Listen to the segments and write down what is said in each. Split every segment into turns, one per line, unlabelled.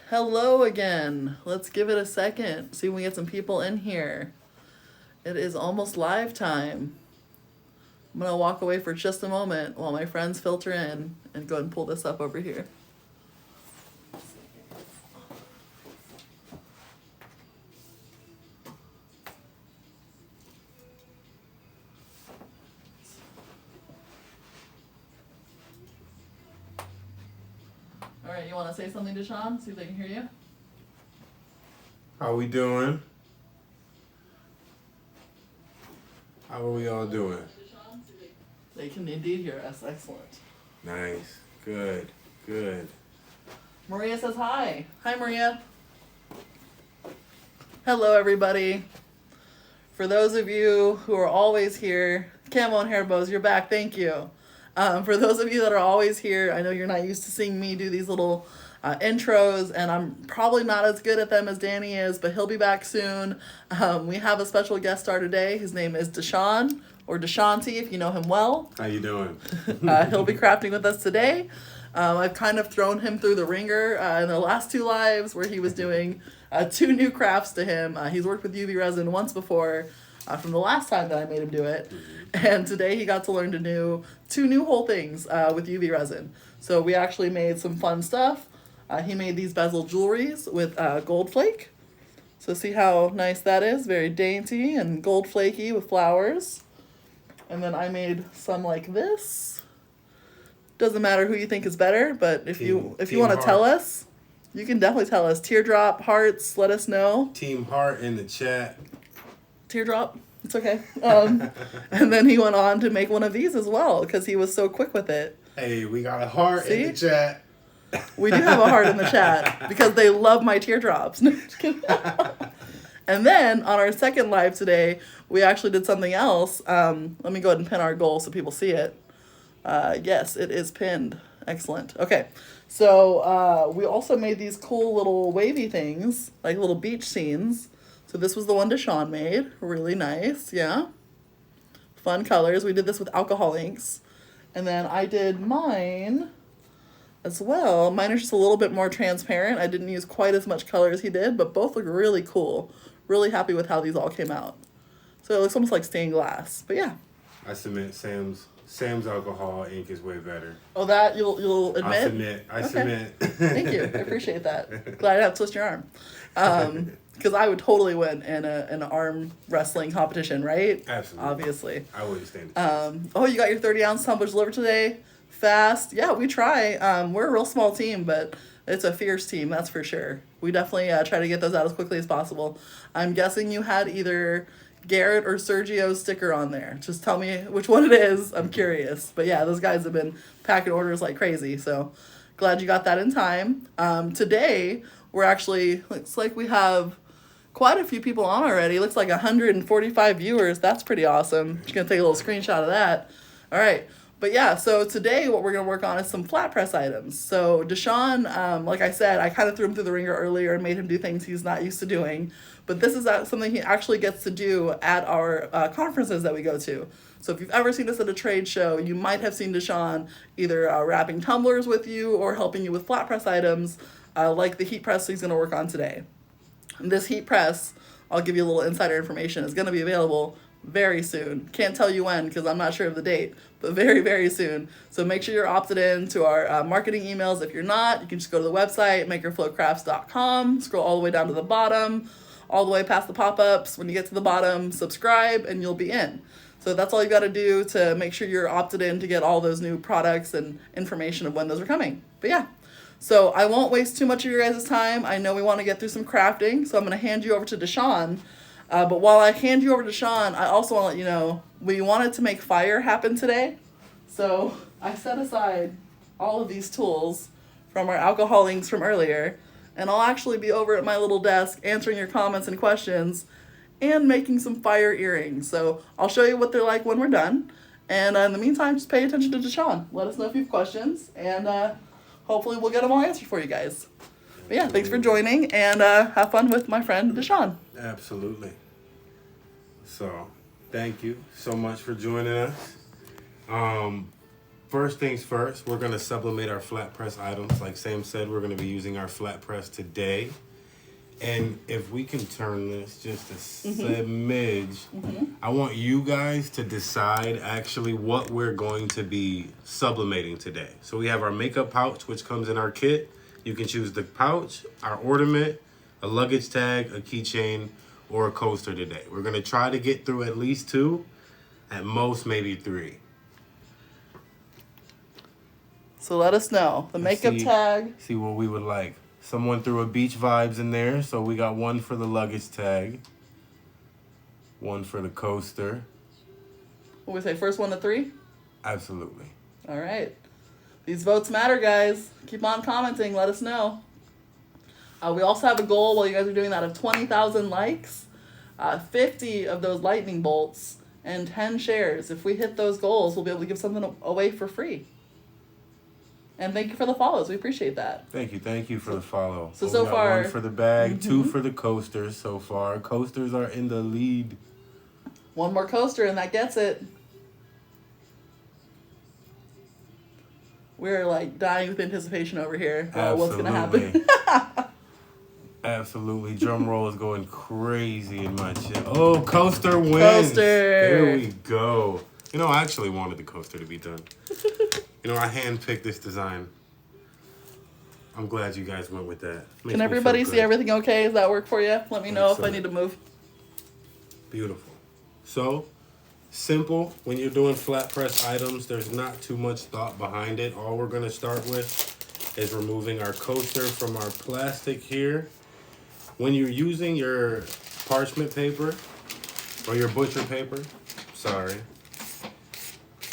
Hello again. Let's give it a second. See if we get some people in here. It is almost live time. I'm going to walk away for just a moment while my friends filter in and go ahead and pull this up over here. All right, you want to say something to Sean? See if they can hear you.
How we doing? How are we all doing?
They can indeed hear us. Excellent.
Nice. Good. Good.
Maria says hi. Hi, Maria. Hello, everybody. For those of you who are always here, Camo and Hair Bows, you're back. Thank you. For those of you that are always here, I know you're not used to seeing me do these little intros, and I'm probably not as good at them as Danny is, but he'll be back soon. We have a special guest star today. His name is Deshaun, or Deshanti, if you know him well.
How you doing?
He'll be crafting with us today. I've kind of thrown him through the ringer in the last two lives where he was doing two new crafts to him. He's worked with UV resin once before from the last time that I made him do it. And today he got to learn to do two new whole things with UV resin. So we actually made some fun stuff. He made these bezel jewelries with gold flake. So see how nice that is? Very dainty and gold flaky with flowers. And then I made some like this. Doesn't matter who you think is better, but if you want to tell us, you can definitely tell us. Teardrop, hearts, let us know.
Team Heart in the chat.
Teardrop, it's okay. And then he went on to make one of these as well because he was so quick with it.
Hey, we got a heart in the chat.
We do have a heart in the chat because they love my teardrops. And then on our second live today, we actually did something else. Let me go ahead and pin our goal so people see it. Yes, it is pinned. Excellent. Okay, so we also made these cool little wavy things, like little beach scenes. So this was the one Deshaun made. Really nice, yeah. Fun colors. We did this with alcohol inks. And then I did mine as well. Mine are just a little bit more transparent. I didn't use quite as much color as he did, but both look really cool. Really happy with how these all came out. So it looks almost like stained glass. But yeah.
I submit Sam's alcohol ink is way better.
Oh, that you'll admit?
I submit.
Thank you. I appreciate that. Glad I didn't have to twist your arm. Because I would totally win in an arm wrestling competition, right?
Absolutely.
Obviously.
I wouldn't stand a chance.
Oh, you got your 30-ounce tumbler delivered today? Fast. Yeah, we try. We're a real small team, but it's a fierce team, that's for sure. We definitely try to get those out as quickly as possible. I'm guessing you had either Garrett or Sergio's sticker on there. Just tell me which one it is. I'm curious. But yeah, those guys have been packing orders like crazy, so glad you got that in time. Today, we're actually, looks like we have quite a few people on already. Looks like 145 viewers. That's pretty awesome. Just gonna take a little screenshot of that. All right. But yeah, so today what we're going to work on is some flat press items. So Deshaun, like I said, I kind of threw him through the ringer earlier and made him do things he's not used to doing. But this is something he actually gets to do at our conferences that we go to. So if you've ever seen us at a trade show, you might have seen Deshaun either wrapping tumblers with you or helping you with flat press items like the heat press he's going to work on today. And this heat press, I'll give you a little insider information, is going to be available very soon. Can't tell you when because I'm not sure of the date, but very, very soon. So make sure you're opted in to our marketing emails. If you're not, you can just go to the website, MakerFloCrafts.com, scroll all the way down to the bottom, all the way past the pop-ups. When you get to the bottom, subscribe, and you'll be in. So that's all you got to do to make sure you're opted in to get all those new products and information of when those are coming. But yeah. So I won't waste too much of your guys' time. I know we want to get through some crafting, so I'm going to hand you over to Deshaun. But while I hand you over to Sean, I also want to let you know we wanted to make fire happen today. So I set aside all of these tools from our alcohol inks from earlier, and I'll actually be over at my little desk answering your comments and questions and making some fire earrings. So I'll show you what they're like when we're done. And in the meantime, just pay attention to Deshaun. Let us know if you have questions, and hopefully we'll get them all answered for you guys. But yeah, thanks for joining, and have fun with my friend Deshaun.
Absolutely. So, thank you so much for joining us. First things first, we're gonna sublimate our flat press items. Like Sam said, we're gonna be using our flat press today. And if we can turn this just a smidge, I want you guys to decide actually what we're going to be sublimating today. So we have our makeup pouch, which comes in our kit. You can choose the pouch, our ornament, a luggage tag, a keychain, or a coaster today. We're gonna try to get through at least 2, at most maybe 3.
So let us know. The makeup tag.
See what we would like. Someone threw a beach vibes in there, so we got one for the luggage tag, one for the coaster.
What we say, first 1 to 3?
Absolutely.
All right. These votes matter, guys. Keep on commenting. Let us know. We also have a goal while you guys are doing that of 20,000 likes, 50 of those lightning bolts, and 10 shares. If we hit those goals, we'll be able to give something away for free. And thank you for the follows. We appreciate that.
Thank you for the follow.
So
we got
far,
1 for the bag, 2 for the coasters so far. Coasters are in the lead.
1 more coaster and that gets it. We're like dying with anticipation over here. What's gonna happen?
Absolutely. Drum roll is going crazy in my chest. Oh, coaster wins.
Coaster.
There we go. You know, I actually wanted the coaster to be done. You know, I handpicked this design. I'm glad you guys went with that.
Can everybody see everything okay? Does that work for you? Let me know if I need to move.
Beautiful. So, simple. When you're doing flat press items, there's not too much thought behind it. All we're going to start with is removing our coaster from our plastic here. When you're using your parchment paper or your butcher paper, sorry,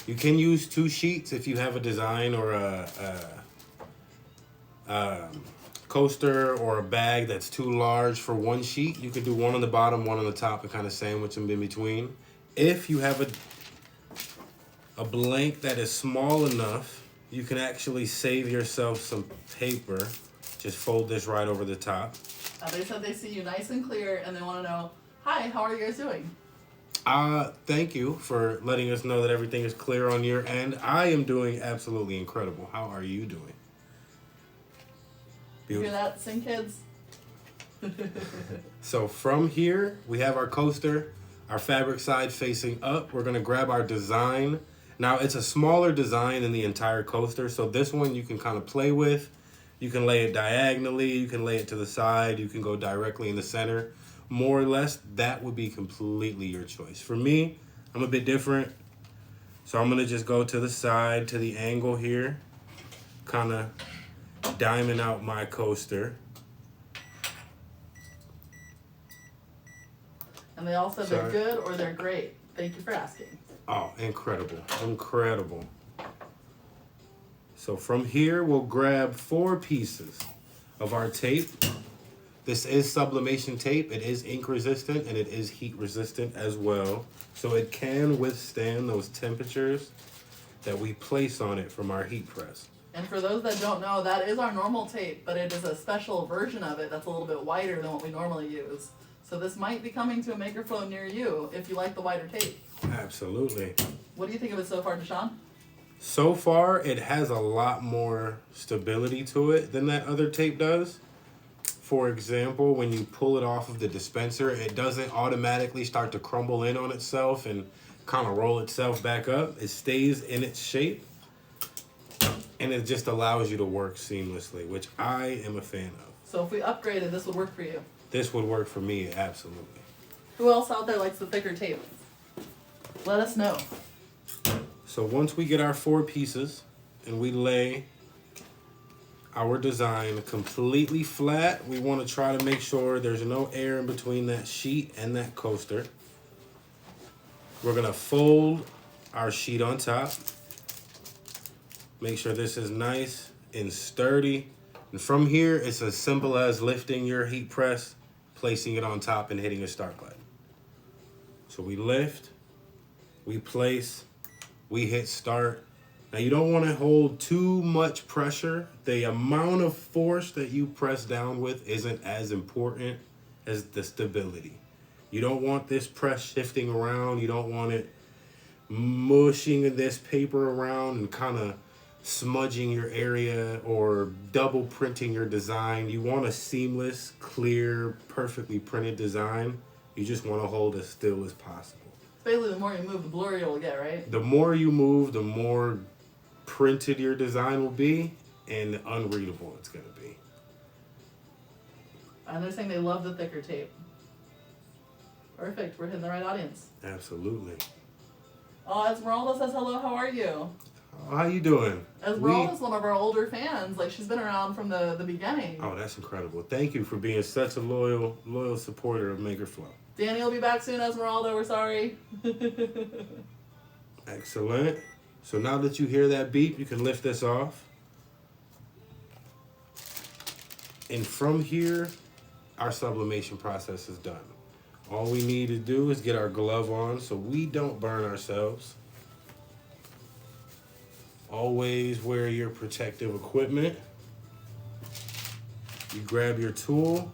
you can use 2 sheets if you have a design or a coaster or a bag that's too large for 1 sheet. You can do 1 on the bottom, 1 on the top, and kind of sandwich them in between. If you have a blank that is small enough, you can actually save yourself some paper. Just fold this right over the top.
They said they see you nice and clear and they want to know, hi, how are you guys doing?
Thank you for letting us know that everything is clear on your end. I am doing absolutely incredible. How are you doing?
Beautiful. You hear that, sing kids?
So from here, we have our coaster, our fabric side facing up. We're going to grab our design. Now, it's a smaller design than the entire coaster, so this one you can kind of play with. You can lay it diagonally, you can lay it to the side, you can go directly in the center. More or less, that would be completely your choice. For me, I'm a bit different. So I'm gonna just go to the side, to the angle here. Kind of diamond out my coaster.
And they all said they're good or they're great. Thank you for asking.
Oh, incredible, incredible. So from here, we'll grab 4 pieces of our tape. This is sublimation tape. It is ink resistant and it is heat resistant as well. So it can withstand those temperatures that we place on it from our heat press.
And for those that don't know, that is our normal tape, but it is a special version of it that's a little bit wider than what we normally use. So this might be coming to a MakerFlo near you if you like the wider tape.
Absolutely.
What do you think of it so far, Deshaun?
So far, it has a lot more stability to it than that other tape does. For example, when you pull it off of the dispenser, it doesn't automatically start to crumble in on itself and kind of roll itself back up. It stays in its shape, and it just allows you to work seamlessly, which I am a fan of.
So if we upgraded, this would work for you?
This would work for me, absolutely.
Who else out there likes the thicker tape? Let us know.
So once we get our 4 pieces and we lay our design completely flat, we want to try to make sure there's no air in between that sheet and that coaster. We're going to fold our sheet on top. Make sure this is nice and sturdy. And from here, it's as simple as lifting your heat press, placing it on top, and hitting a start button. So we lift, we place, we hit start. Now you don't want to hold too much pressure. The amount of force that you press down with isn't as important as the stability. You don't want this press shifting around. You don't want it mushing this paper around and kind of smudging your area or double printing your design. You want a seamless, clear, perfectly printed design. You just want to hold as still as possible.
Basically, the more you move, the blurrier it will get, right?
The more you move, the more printed your design will be and unreadable it's going to be.
And they're saying they love the thicker tape. Perfect. We're hitting the right audience.
Absolutely.
Oh, Esmeralda says hello. How are you?
How you doing?
Esmeralda's one of our older fans. Like, she's been around from the beginning.
Oh, that's incredible. Thank you for being such a loyal supporter of MakerFlo.
Danny will be back soon, Esmeralda. We're sorry.
Excellent. So now that you hear that beep, you can lift this off. And from here, our sublimation process is done. All we need to do is get our glove on so we don't burn ourselves. Always wear your protective equipment. You grab your tool,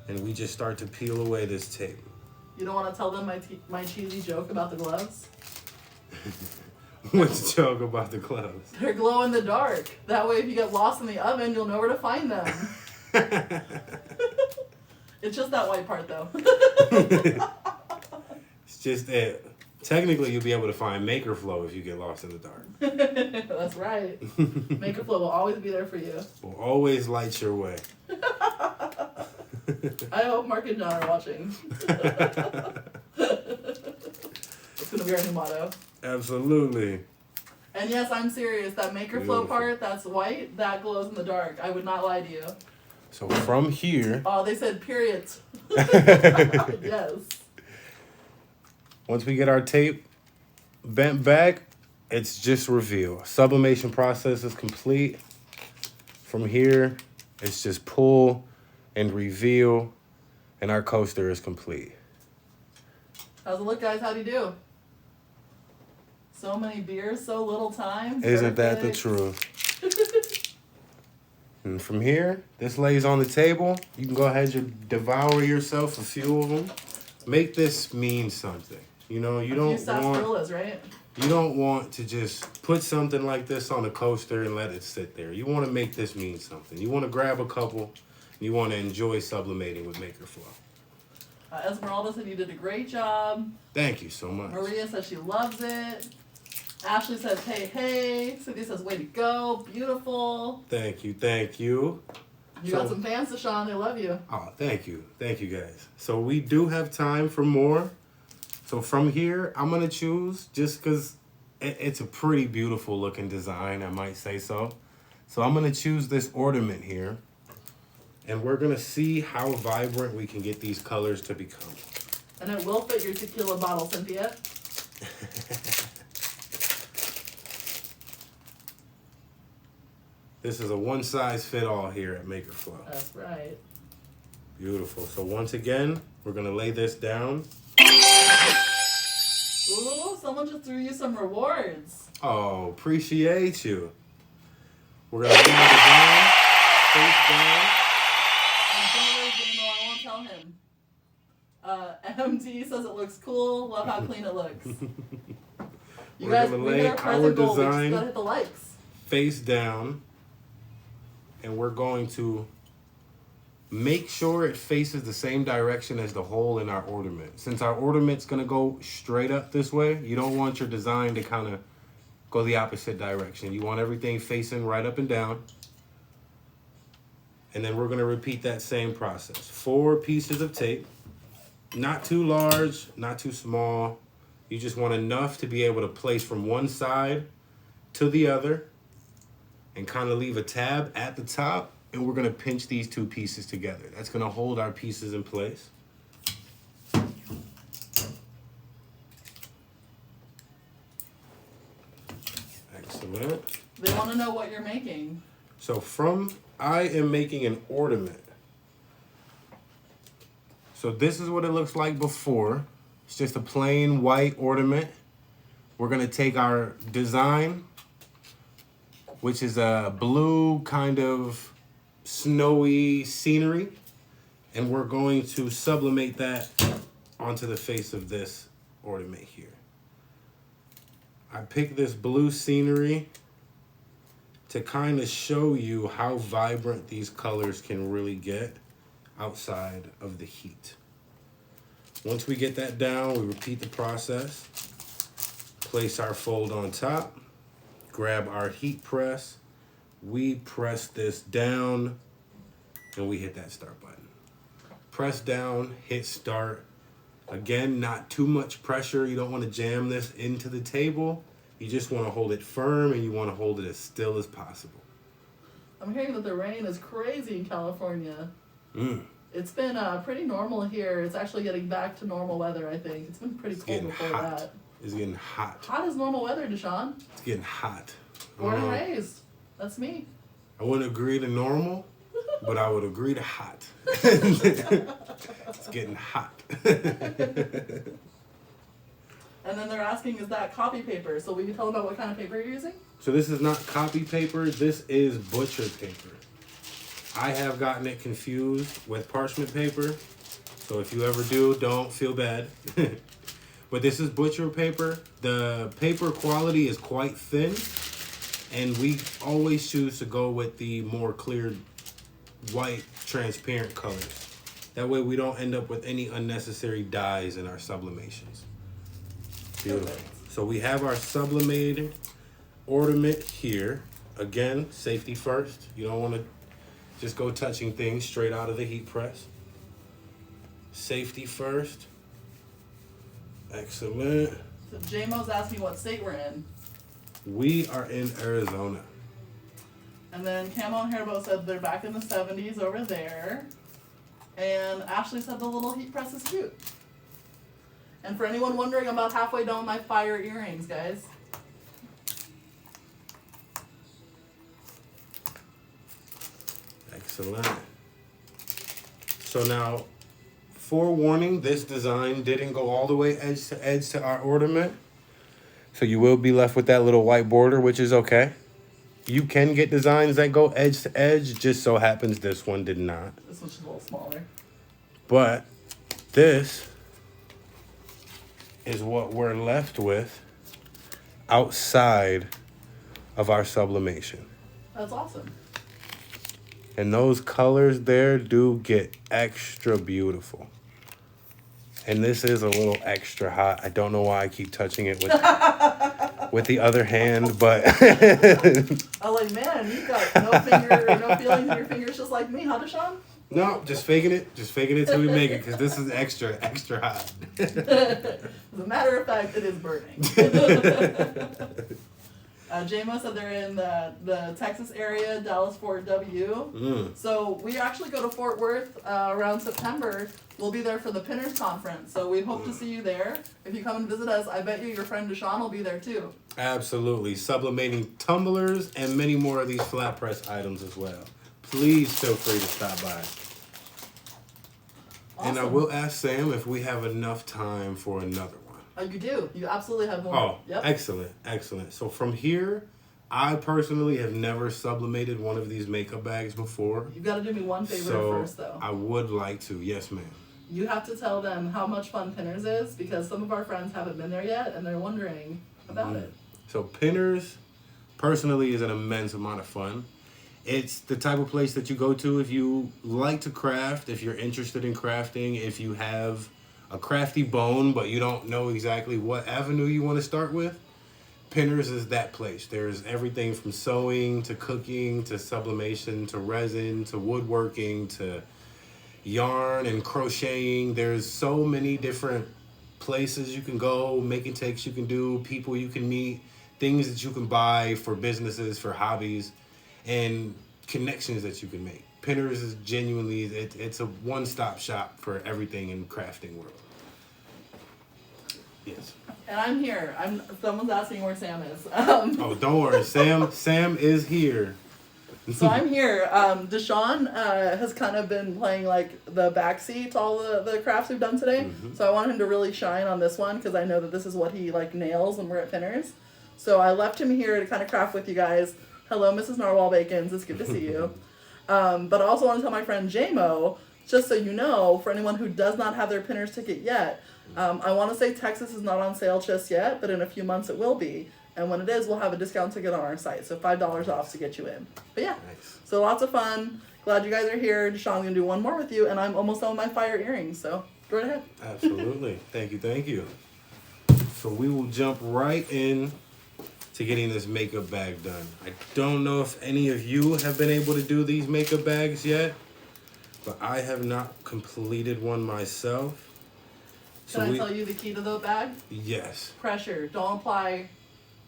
and we just start to peel away this tape.
You don't want to tell them my cheesy joke about the gloves?
What's the joke about the gloves?
They're glow in the dark. That way, if you get lost in the oven, you'll know where to find them. It's just that white part, though.
It's just it. Technically, you'll be able to find MakerFlo if you get lost in the dark.
That's right. MakerFlo will always be there for you.
Will always light your way.
I hope Mark and John are watching. It's going to be our new motto.
Absolutely.
And yes, I'm serious. That MakerFlo part, that's white, that glows in the dark. I would not lie to you.
So from here...
Oh, they said period. Yes.
Once we get our tape bent back, it's just reveal. Sublimation process is complete. From here, it's just pull and reveal, and our coaster is complete.
How's it look, guys? How do you do? So many beers, so little time.
Isn't that the truth? And from here, this lays on the table. You can go ahead and devour yourself a few of them. Make this mean something. You know, you don't want...
right?
You don't want to just put something like this on a coaster and let it sit there. You want to make this mean something. You want to grab a couple. You want to enjoy sublimating with MakerFlo.
Esmeralda said you did a great job.
Thank you so much.
Maria says she loves it. Ashley says, hey, hey. Cynthia says, way to go. Beautiful.
Thank you, thank you.
You got some fans, Deshaun. They love you.
Oh, thank you. Thank you, guys. So we do have time for more. So from here, I'm going to choose, just because it's a pretty beautiful looking design, I might say so. So I'm going to choose this ornament here. And we're going to see how vibrant we can get these colors to become.
And it will fit your tequila bottle, Cynthia.
This is a one-size-fit-all here at MakerFlo.
That's right.
Beautiful. So once again, we're going to lay this down.
Ooh, someone just threw you some rewards.
Oh, appreciate you. We're going to lay the design face down.
And don't worry, Daniel, I won't tell him. MD says it looks cool. Love how clean it looks. You guys,
gonna
we
lay
get our present
our
goal. We just
design
gotta hit the likes.
face down. And we're going to make sure it faces the same direction as the hole in our ornament. Since our ornament's going to go straight up this way, you don't want your design to kind of go the opposite direction. You want everything facing right up and down. And then we're going to repeat that same process. 4 pieces of tape. Not too large, not too small. You just want enough to be able to place from one side to the other and kind of leave a tab at the top. And we're going to pinch these 2 pieces together. That's going to hold our pieces in place. Excellent.
They want to know what you're making.
So I am making an ornament. So this is what it looks like before. It's just a plain white ornament. We're going to take our design, which is a blue kind of snowy scenery, and we're going to sublimate that onto the face of this ornament here. I picked this blue scenery to kind of show you how vibrant these colors can really get outside of the heat. Once we get that down, we repeat the process. Place our fold on top, grab our heat press, we press this down, and we hit that start button. Press down, hit start. Again, not too much pressure. You don't want to jam this into the table. You just want to hold it firm, and you want to hold it as still as possible.
I'm hearing that the rain is crazy in California.
Mm.
It's been pretty normal here. It's actually getting back to normal weather, I think. It's been pretty cold before
hot.
that.
It's getting hot.
Hot is normal weather, Deshaun.
It's getting hot.
Born and raised. That's me.
I wouldn't agree to normal, but I would agree to hot. It's getting hot.
And then they're asking, is that copy paper? So will you tell them about what kind of paper you're using?
So this is not copy paper. This is butcher paper. I have gotten it confused with parchment paper. So if you ever do, don't feel bad. But this is butcher paper. The paper quality is quite thin. And we always choose to go with the more clear, white, transparent colors. That way we don't end up with any unnecessary dyes in our sublimations. Beautiful. So we have our sublimated ornament here. Again, safety first. You don't want to just go touching things straight out of the heat press. Safety first. Excellent.
So J-Mo's asking what state we're in.
We are in Arizona.
And then Camo and Hairbow said they're back in the 70s over there. And Ashley said the little heat press is cute. And for anyone wondering, I'm about halfway done with my fire earrings, guys.
Excellent. So now, forewarning, this design didn't go all the way edge to our ornament. So you will be left with that little white border, which is okay. You can get designs that go edge to edge. Just so happens this one did not.
This one's a little smaller.
But this is what we're left with outside of our sublimation.
That's awesome.
And those colors there do get extra beautiful. And this is a little extra hot. I don't know why I keep touching it with the other hand, but
I'm like, man, you got no feelings in your fingers just like me, huh, Deshaun?
no, just faking it. Just faking it till we make it, because this is extra hot.
As a matter of fact, it is burning. J-Mo said they're in the Texas area, Dallas, Fort W. So we actually go to Fort Worth around September. We'll be there for the Pinners Conference. So we hope to see you there. If you come and visit us, I bet you your friend Deshaun will be there too.
Absolutely. Sublimating tumblers and many more of these flat press items as well. Please feel free to stop by.
Awesome.
And I will ask Sam if we have enough time for another one.
You do. You absolutely have more.
Oh,
yep.
Excellent. So from here, I personally have never sublimated one of these makeup bags before.
You've got to do me one favor first, though.
I would like to. Yes, ma'am.
You have to tell them how much fun Pinners is, because some of our friends haven't been there yet, and they're wondering about it.
So Pinners, personally, is an immense amount of fun. It's the type of place that you go to if you like to craft, if you're interested in crafting, if you have a crafty bone, but you don't know exactly what avenue you want to start with. Pinners is that place. There's everything from sewing to cooking to sublimation to resin to woodworking to yarn and crocheting. There's so many different places you can go, making takes you can do, people you can meet, things that you can buy for businesses, for hobbies, and connections that you can make. Pinners is genuinely, it's a one-stop shop for everything in the crafting world. Yes.
And I'm here. Someone's asking where Sam is.
Oh, don't worry. Sam is here.
So I'm here. Deshaun has kind of been playing like the backseat to all the crafts we've done today. Mm-hmm. So I want him to really shine on this one, because I know that this is what he like nails when we're at Pinners. So I left him here to kind of craft with you guys. Hello, Mrs. Narwhal Bacons. It's good to see you. But I also want to tell my friend J-Mo, just so you know, for anyone who does not have their Pinners ticket yet, I want to say Texas is not on sale just yet, but in a few months it will be. And when it is, we'll have a discount ticket on our site. So $5 off to get you in. But yeah,
Nice.
so lots of fun. Glad you guys are here. Deshaun's going to do one more with you. And I'm almost done with my fire earrings. So go right ahead.
Absolutely. Thank you. Thank you. So we will jump right in to getting this makeup bag done. I don't know if any of you have been able to do these makeup bags yet, but I have not completed one myself.
Can I tell you the key to the bag?
Yes.
Pressure. Don't apply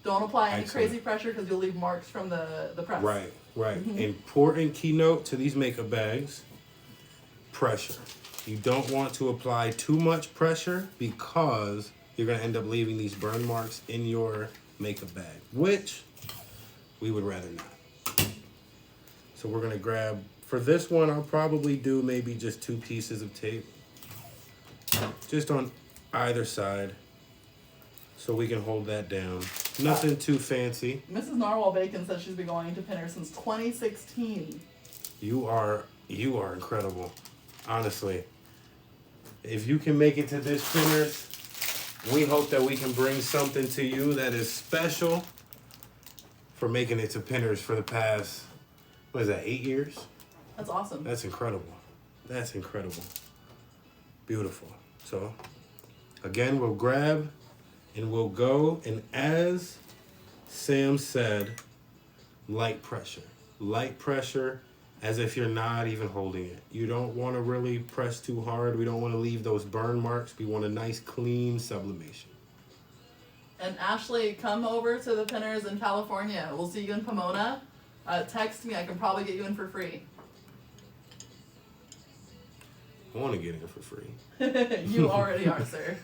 any
Excellent.
crazy pressure because you'll leave marks from the press.
Right, right.
Mm-hmm.
Important keynote to these makeup bags, pressure. You don't want to apply too much pressure because you're going to end up leaving these burn marks in your makeup bag, which we would rather not. So we're going to grab, for this one, I'll probably do maybe just 2 pieces of tape, just on either side, so we can hold that down. Nothing too fancy.
Mrs. Narwhal Bacon says she's been going to Pinner since 2016.
You are incredible, honestly. If you can make it to this Pinners, we hope that we can bring something to you that is special for making it to Pinners for the past, what is that, 8 years?
That's awesome.
That's incredible. That's incredible. Beautiful. So, again, we'll grab and we'll go, and as Sam said, light pressure. Light pressure as if you're not even holding it. You don't want to really press too hard. We don't want to leave those burn marks. We want a nice, clean sublimation.
And Ashley, come over to the Pinners in California. We'll see you in Pomona. Text me. I can probably get you in for free.
I want to get in for free.
You already are, sir.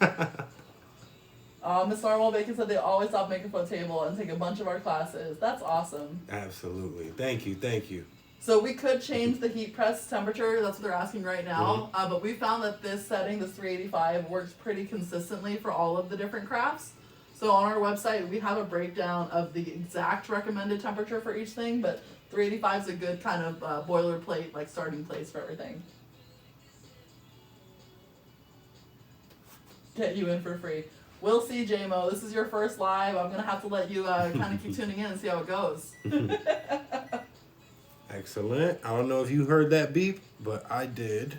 Miss Narwhal Bacon said they always stop MakerFlo table and take a bunch of our classes. That's awesome.
Absolutely. Thank you. Thank you.
So we could change the heat press temperature. That's what they're asking right now. But we found that this setting, this 385, works pretty consistently for all of the different crafts. So on our website, we have a breakdown of the exact recommended temperature for each thing. But 385 is a good kind of boilerplate, like starting place for everything. Get you in for free. We'll see, JMO. This is your first live. I'm going to have to let you kind of keep tuning in and see how it goes.
Excellent. I don't know if you heard that beep, but I did.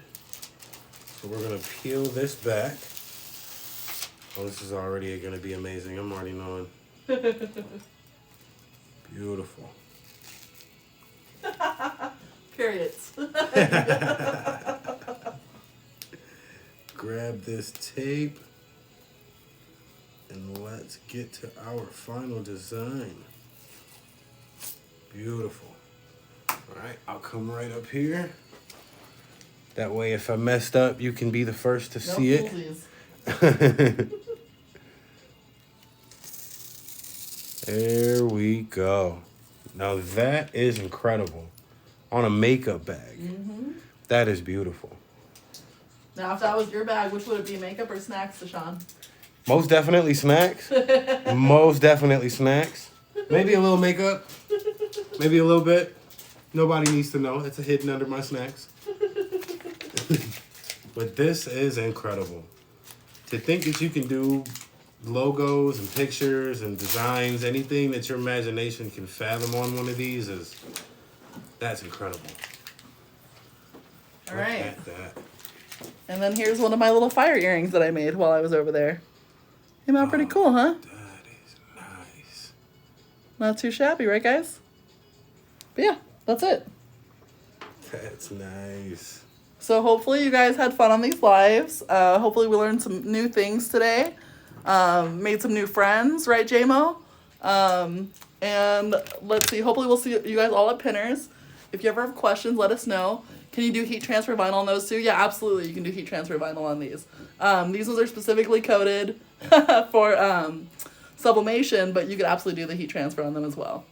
So we're going to peel this back. Oh, this is already going to be amazing. I'm already knowing. Beautiful.
Periods.
Grab this tape and let's get to our final design. Beautiful. All right, I'll come right up here. That way, if I messed up, you can be the first to see it. There we go. Now that is incredible. On a makeup bag. That is beautiful.
Now, if that was your bag, which would it be, makeup or snacks, Deshaun?
Most definitely snacks. Most definitely snacks. Maybe a little makeup. Maybe a little bit. Nobody needs to know. It's hidden under my snacks. But this is incredible. To think that you can do logos and pictures and designs, anything that your imagination can fathom on one of these that's incredible.
All right.
Look at that.
And then here's one of my little fire earrings that I made while I was over there. Came out pretty cool, huh?
That is nice.
Not too shabby, right, guys? But yeah, that's it.
That's nice.
So hopefully you guys had fun on these lives. Hopefully we learned some new things today. Made some new friends, right, JMO? And let's see, hopefully we'll see you guys all at Pinners. If you ever have questions, let us know. Can you do heat transfer vinyl on those too? Yeah, absolutely. You can do heat transfer vinyl on these. These ones are specifically coated for sublimation, but you could absolutely do the heat transfer on them as well.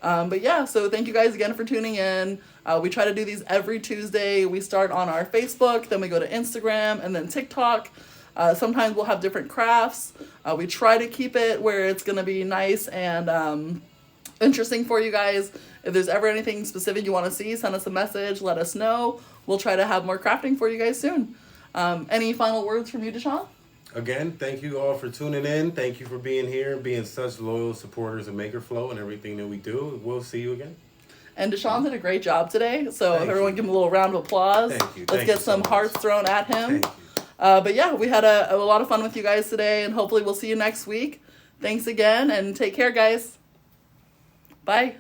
But yeah, so thank you guys again for tuning in. We try to do these every Tuesday. We start on our Facebook, then we go to Instagram, and then TikTok. Sometimes we'll have different crafts. We try to keep it where it's going to be nice and interesting for you guys. If there's ever anything specific you want to see, send us a message, let us know. We'll try to have more crafting for you guys soon. Any final words from you, Deshaun?
Again, thank you all for tuning in. Thank you for being here, being such loyal supporters of MakerFlo and everything that we do. We'll see you again.
And Deshaun did a great job today, so
Thank
if everyone
you.
give him a little round of applause.
Thank you.
Let's
Thank
get
you so
some
much.
hearts thrown at him.
Thank you.
But yeah, we had a lot of fun with you guys today, and hopefully we'll see you next week. Thanks again, and take care, guys. Bye.